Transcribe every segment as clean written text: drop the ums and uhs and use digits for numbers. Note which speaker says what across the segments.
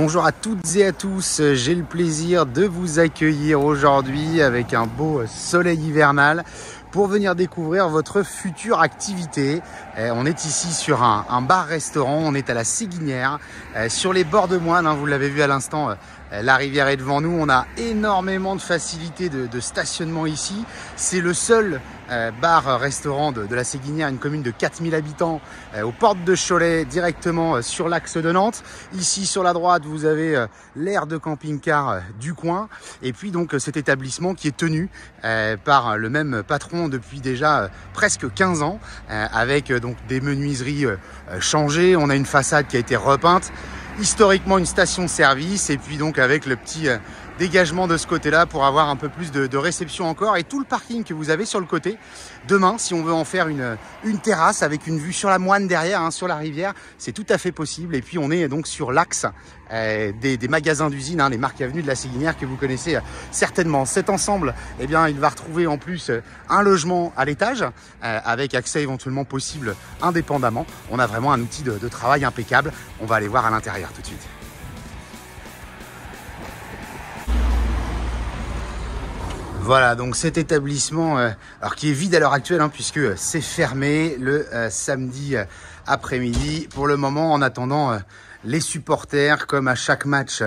Speaker 1: Bonjour à toutes et à tous, j'ai le plaisir de vous accueillir aujourd'hui avec un beau soleil hivernal pour venir découvrir votre future activité. On est ici sur un bar-restaurant, on est à la Séguinière, sur les bords de Moine, vous l'avez vu à l'instant, la rivière est devant nous, on a énormément de facilités de stationnement ici. C'est le seul bar-restaurant de la Séguinière, une commune de 4000 habitants, aux portes de Cholet, directement sur l'axe de Nantes. Ici sur la droite, vous avez l'aire de camping-car du coin. Et puis donc cet établissement qui est tenu par le même patron depuis déjà presque 15 ans, avec donc des menuiseries changées. On a une façade qui a été repeinte. Historiquement une station-service et puis donc avec le petit dégagement de ce côté-là pour avoir un peu plus de réception encore et tout le parking que vous avez sur le côté. Demain, si on veut en faire une terrasse avec une vue sur la Moine derrière, sur la rivière, c'est tout à fait possible. Et puis on est donc sur l'axe des magasins d'usine, les marques avenues de la Séguinière que vous connaissez certainement. Cet ensemble, eh bien, il va retrouver en plus un logement à l'étage avec accès éventuellement possible indépendamment. On a vraiment un outil de travail impeccable. On va aller voir à l'intérieur tout de suite. Voilà, donc cet établissement, alors qui est vide à l'heure actuelle, puisque c'est fermé le samedi après-midi. Pour le moment, en attendant les supporters, comme à chaque match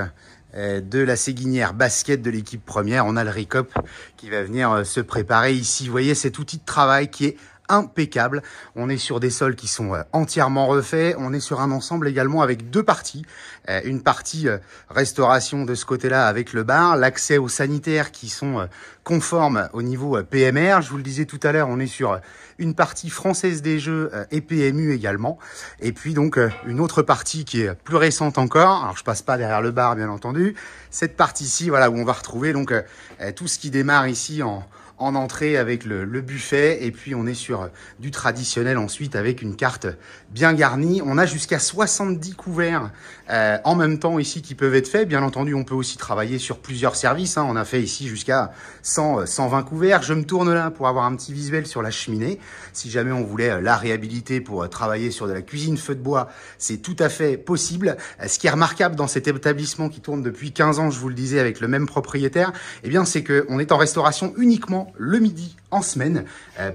Speaker 1: de la Séguinière basket de l'équipe première, on a le RICOP qui va venir se préparer ici. Vous voyez cet outil de travail qui est impeccable. On est sur des sols qui sont entièrement refaits. On est sur un ensemble également avec deux parties. Une partie restauration de ce côté-là avec le bar, l'accès aux sanitaires qui sont conformes au niveau PMR. Je vous le disais tout à l'heure, on est sur une partie française des jeux et PMU également. Et puis donc une autre partie qui est plus récente encore. Alors je passe pas derrière le bar bien entendu. Cette partie-ci, voilà, où on va retrouver donc tout ce qui démarre ici en entrée avec le buffet, et puis on est sur du traditionnel ensuite avec une carte bien garnie. On a jusqu'à 70 couverts en même temps ici qui peuvent être faits. Bien entendu, on peut aussi travailler sur plusieurs services. On a fait ici jusqu'à 120 couverts. Je me tourne là pour avoir un petit visuel sur la cheminée. Si jamais on voulait la réhabiliter pour travailler sur de la cuisine feu de bois, c'est tout à fait possible. Ce qui est remarquable dans cet établissement qui tourne depuis 15 ans, je vous le disais, avec le même propriétaire, eh bien c'est qu'on est en restauration uniquement le midi en semaine,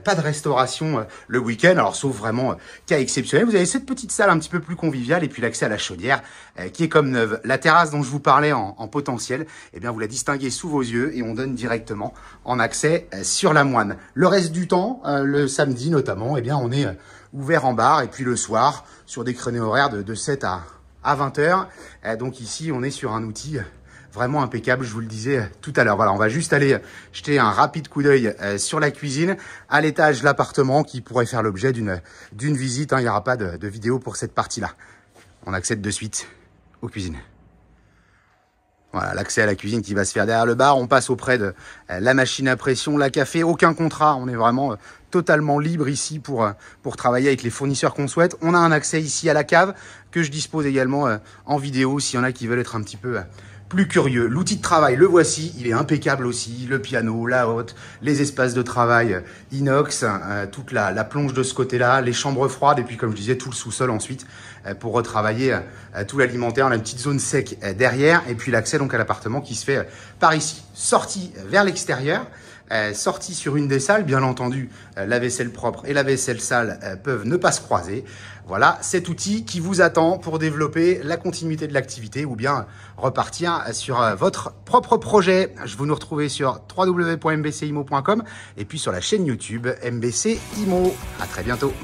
Speaker 1: pas de restauration le week-end, alors sauf vraiment cas exceptionnel. Vous avez cette petite salle un petit peu plus conviviale et puis l'accès à la chaudière qui est comme neuve. La terrasse dont je vous parlais en potentiel, eh bien vous la distinguez sous vos yeux et on donne directement en accès sur la Moine. Le reste du temps, le samedi notamment, eh bien on est ouvert en bar et puis le soir sur des créneaux horaires de 7 à 20 heures. Donc ici on est sur un outil vraiment impeccable, je vous le disais tout à l'heure. Voilà, on va juste aller jeter un rapide coup d'œil sur la cuisine. À l'étage, l'appartement qui pourrait faire l'objet d'une visite. Il n'y aura pas de vidéo pour cette partie-là. On accède de suite aux cuisines. Voilà, l'accès à la cuisine qui va se faire derrière le bar. On passe auprès de la machine à pression, la café, aucun contrat. On est vraiment totalement libre ici pour travailler avec les fournisseurs qu'on souhaite. On a un accès ici à la cave que je dispose également en vidéo s'il y en a qui veulent être un petit peu plus curieux. L'outil de travail, le voici, il est impeccable aussi. Le piano, la hotte, les espaces de travail inox, toute la plonge de ce côté-là, les chambres froides et puis comme je disais, tout le sous-sol ensuite pour retravailler tout l'alimentaire, la petite zone sec derrière et puis l'accès donc à l'appartement qui se fait par ici. Sortie vers l'extérieur. Sortie sur une des salles, bien entendu, la vaisselle propre et la vaisselle sale peuvent ne pas se croiser. Voilà cet outil qui vous attend pour développer la continuité de l'activité ou bien repartir sur votre propre projet. Je vous nous retrouvez sur www.mbcimo.com et puis sur la chaîne YouTube MBC Imo. À très bientôt.